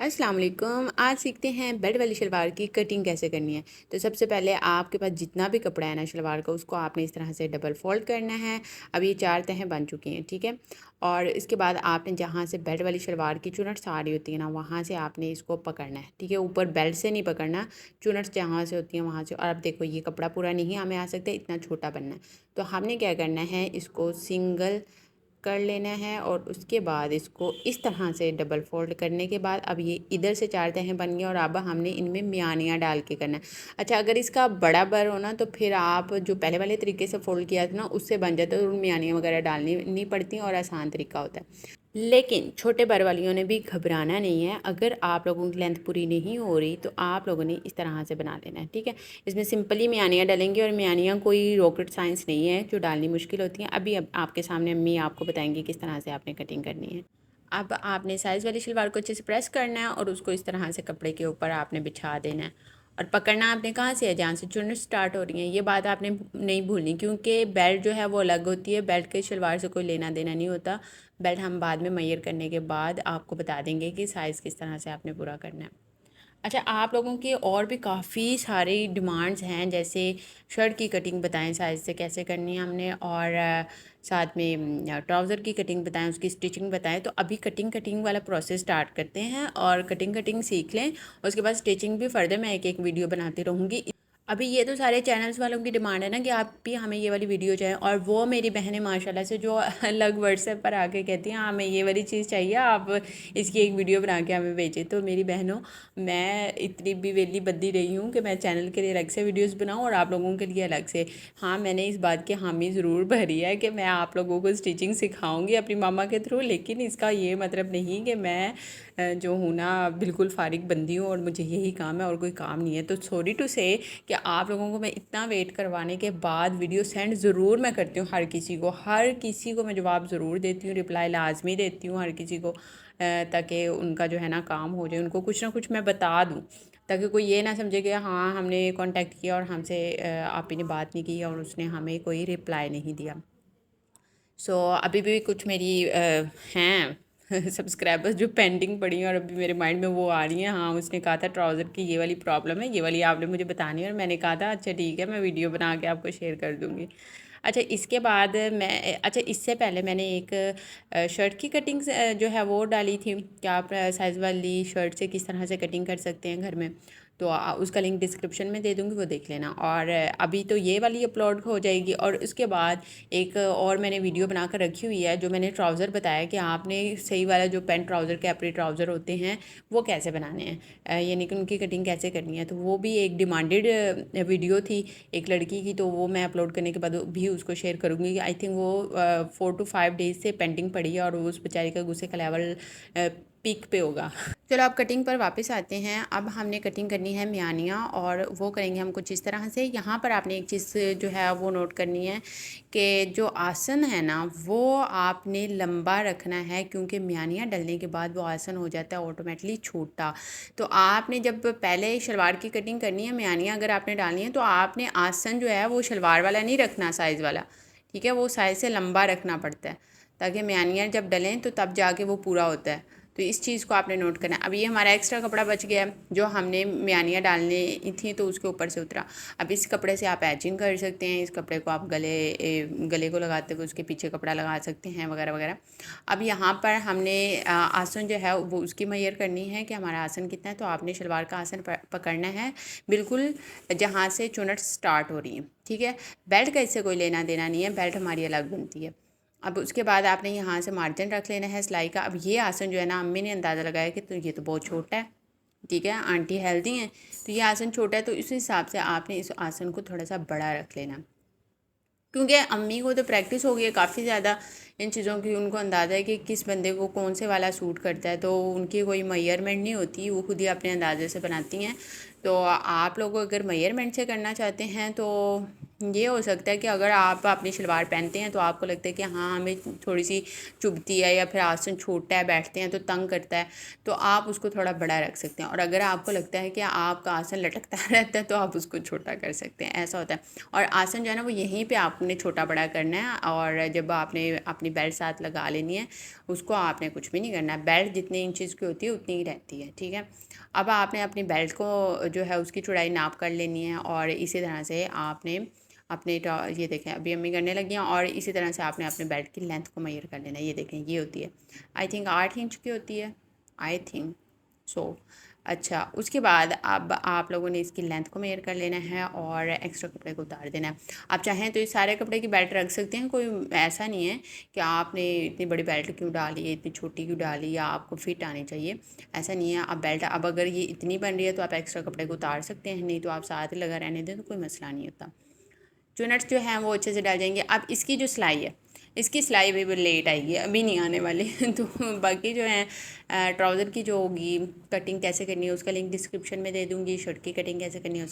अस्सलाम वालेकुम। आज सीखते हैं बेल्ट वाली शलवार की कटिंग कैसे करनी है। तो सबसे पहले आपके पास जितना भी कपड़ा है ना शलवार का, उसको आपने इस तरह से डबल फोल्ड करना है। अब ये 4 तहें बन चुकी हैं, ठीक है। और इसके बाद आपने जहाँ से बेल्ट वाली शलवार की चुनट साड़ी होती है ना, वहाँ से आपने इसको पकड़ना है, ठीक है। ऊपर बेल्ट से नहीं पकड़ना, चुनट जहाँ से होती है वहाँ से। और अब देखो ये कपड़ा पूरा नहीं हमें आ सकता, इतना छोटा बनना है। तो हमने क्या करना है, इसको सिंगल कर लेना है और उसके बाद इसको इस तरह से डबल फोल्ड करने के बाद अब ये इधर से 4 तहें बन गई और अब हमने इनमें मियानियाँ डाल के करना है। अच्छा, अगर इसका बड़ा बर हो ना तो फिर आप जो पहले वाले तरीके से फोल्ड किया था ना उससे बन जाता है, तो मियानियाँ वगैरह डालनी नहीं पड़ती और आसान तरीका होता है। लेकिन छोटे बर वालियों ने भी घबराना नहीं है। अगर आप लोगों की लेंथ पूरी नहीं हो रही तो आप लोगों ने इस तरह से बना लेना है, ठीक है। इसमें सिंपली मियानियाँ डालेंगे और मियानियाँ कोई रॉकेट साइंस नहीं है जो डालनी मुश्किल होती हैं। अभी अब आपके सामने अम्मी आपको बताएंगी किस तरह से आपने कटिंग करनी है। अब आपने साइज़ वाली शलवार को अच्छे से प्रेस करना है और उसको इस तरह से कपड़े के ऊपर आपने बिछा देना है। और पकड़ना आपने कहाँ से है, जहाँ से चुन्नट स्टार्ट हो रही है। ये बात आपने नहीं भूलनी, क्योंकि बेल्ट जो है वो अलग होती है, बेल्ट के शलवार से कोई लेना देना नहीं होता। बेल्ट हम बाद में मेजर करने के बाद आपको बता देंगे कि साइज़ किस तरह से आपने पूरा करना है। अच्छा, आप लोगों की और भी काफ़ी सारी डिमांड्स हैं, जैसे शर्ट की कटिंग बताएं साइज़ से कैसे करनी है हमने, और साथ में ट्राउज़र की कटिंग बताएं, उसकी स्टिचिंग बताएं। तो अभी कटिंग वाला प्रोसेस स्टार्ट करते हैं और कटिंग सीख लें। उसके बाद स्टिचिंग भी फर्दर मैं एक एक वीडियो बनाती रहूँगी। अभी ये तो सारे चैनल्स वालों की डिमांड है ना कि आप भी हमें ये वाली वीडियो चाहिए, और वो मेरी बहनें माशाल्लाह से जो अलग व्हाट्सएप पर आके कहती हैं हाँ हमें ये वाली चीज़ चाहिए, आप इसकी एक वीडियो बना के हमें भेजें। तो मेरी बहनों, मैं इतनी भी वेली बद्दी रही हूँ कि मैं चैनल के लिए अलग से वीडियोस बनाऊँ और आप लोगों के लिए अलग से। हाँ, मैंने इस बात की हामी ज़रूर भरी है कि मैं आप लोगों को स्टिचिंग सिखाऊंगी अपनी मामा के थ्रू, लेकिन इसका ये मतलब नहीं कि मैं जो हूँ ना बिल्कुल फारिग बंदी हूँ और मुझे यही काम है और कोई काम नहीं है। तो सॉरी टू से कि आप लोगों को मैं इतना वेट करवाने के बाद वीडियो सेंड ज़रूर मैं करती हूँ। हर किसी को मैं जवाब ज़रूर देती हूँ, रिप्लाई लाजमी देती हूँ हर किसी को, ताकि उनका जो है ना काम हो जाए, उनको कुछ ना कुछ मैं बता दूँ, ताकि कोई ये ना समझे कि हाँ हमने कांटेक्ट किया और हमसे आप ही ने बात नहीं की और उसने हमें कोई रिप्लाई नहीं दिया। अभी भी कुछ मेरी हैं सब्सक्राइबर्स जो पेंडिंग पड़ी हैं और अभी मेरे माइंड में वो आ रही हैं। हाँ, उसने कहा था ट्राउज़र की ये वाली प्रॉब्लम है, ये वाली आपने मुझे बतानी है, और मैंने कहा था अच्छा ठीक है, मैं वीडियो बना के आपको शेयर कर दूँगी। अच्छा, इसके बाद मैं अच्छा इससे पहले मैंने एक शर्ट की कटिंग जो है वो डाली थी कि आप साइज़ वाली शर्ट से किस तरह से कटिंग कर सकते हैं घर में। तो उसका लिंक डिस्क्रिप्शन में दे दूँगी, वो देख लेना। और अभी तो ये वाली अपलोड हो जाएगी और उसके बाद एक और मैंने वीडियो बनाकर रखी हुई है जो मैंने ट्राउज़र बताया कि आपने सही वाला जो पैंट ट्राउज़र कैपरी ट्राउज़र होते हैं वो कैसे बनाने हैं, यानी कि उनकी कटिंग कैसे करनी है। तो वो भी एक डिमांडेड वीडियो थी एक लड़की की, तो वो मैं अपलोड करने के बाद भी उसको शेयर करूँगी। आई थिंक वो 4 to 5 डेज से पेंडिंग पड़ी है और उस बेचारी का गुस्से का लेवल पीक पे होगा। चलो अब कटिंग पर वापस आते हैं। अब हमने कटिंग करनी है मियानियाँ और वो करेंगे हम कुछ इस तरह से। यहाँ पर आपने एक चीज़ जो है वो नोट करनी है कि जो आसन है ना वो आपने लंबा रखना है, क्योंकि मियानियाँ डलने के बाद वो आसन हो जाता है ऑटोमेटिकली छोटा। तो आपने जब पहले शलवार की कटिंग करनी है, मियानियाँ अगर आपने डालनी है तो आपने आसन जो है वो शलवार वाला नहीं रखना, साइज़ वाला, ठीक है। वो साइज़ से लंबा रखना पड़ता है ताकि मियानियाँ जब डलें तो तब जाके वो पूरा होता है। तो इस चीज़ को आपने नोट करना है। अब ये हमारा एक्स्ट्रा कपड़ा बच गया जो हमने मियानियाँ डालनी थी तो उसके ऊपर से उतरा। अब इस कपड़े से आप एचिंग कर सकते हैं, इस कपड़े को आप गले को लगाते हुए उसके पीछे कपड़ा लगा सकते हैं वगैरह वगैरह। अब यहाँ पर हमने आसन जो है वो उसकी मेजर करनी है कि हमारा आसन कितना है। तो आपने शलवार का आसन पकड़ना है बिल्कुल जहाँ से चुनट स्टार्ट हो रही है, ठीक है। बेल्ट का इससे कोई लेना देना नहीं है, बेल्ट हमारी अलग बनती है। अब उसके बाद आपने यहाँ से मार्जिन रख लेना है सिलाई का। अब ये आसन जो है ना अम्मी ने अंदाज़ा लगाया कि तो ये तो बहुत छोटा है, ठीक है, आंटी हेल्दी हैं तो ये आसन छोटा है, तो इस हिसाब से आपने इस आसन को थोड़ा सा बड़ा रख लेना, क्योंकि अम्मी को तो प्रैक्टिस हो गई है काफ़ी ज़्यादा इन चीज़ों की। उनको अंदाज़ा है कि किस बंदे को कौन से वाला सूट करता है, तो उनकी कोई मेजरमेंट नहीं होती, वो खुद ही अपने अंदाजे से बनाती हैं। तो आप लोग अगर मेजरमेंट से करना चाहते हैं तो ये हो सकता है कि अगर आप अपनी शलवार पहनते हैं तो आपको लगता है कि हाँ हमें थोड़ी सी चुभती है या फिर आसन छोटा है, बैठते हैं तो तंग करता है, तो आप उसको थोड़ा बड़ा रख सकते हैं। और अगर आपको लगता है कि आपका आसन लटकता रहता है तो आप उसको छोटा कर सकते हैं, ऐसा होता है। और आसन जो है ना वो यहीं पे आपने छोटा बड़ा करना है। और जब आपने अपनी बेल्ट साथ लगा लेनी है, उसको आपने कुछ भी नहीं करना है। बेल्ट जितने इंचज़ की होती है उतनी ही रहती है, ठीक है। अब आपने अपनी बेल्ट को जो है उसकी चौड़ाई नाप कर लेनी है और इसी तरह से आपने अपने ये देखें अभी अम्मी करने लगी हैं, और इसी तरह से आपने अपने बेल्ट की लेंथ को मेजर कर लेना है। ये देखें ये होती है आई थिंक 8 इंच की होती है, आई थिंक सो। अच्छा, उसके बाद अब आप लोगों ने इसकी लेंथ को मेजर कर लेना है और एक्स्ट्रा कपड़े को उतार देना है। आप चाहें तो इस सारे कपड़े की बेल्ट रख सकते हैं, कोई ऐसा नहीं है कि आपने इतनी बड़ी बेल्ट क्यों डाली है, इतनी छोटी क्यों डाली, या आपको फिट आनी चाहिए, ऐसा नहीं है। अब बेल्ट अब अगर ये इतनी बन रही है तो आप एक्स्ट्रा कपड़े को उतार सकते हैं, नहीं तो आप साथ ही लगा रहने दें तो कोई मसला नहीं होता। चुनट्स जो हैं वो अच्छे से डाल जाएंगे। अब इसकी जो सिलाई है, इसकी सिलाई भी लेट आएगी, अभी नहीं आने वाली तो बाकी जो है ट्राउज़र की जो होगी कटिंग कैसे करनी है उसका लिंक डिस्क्रिप्शन में दे दूँगी, शर्ट की कटिंग कैसे करनी है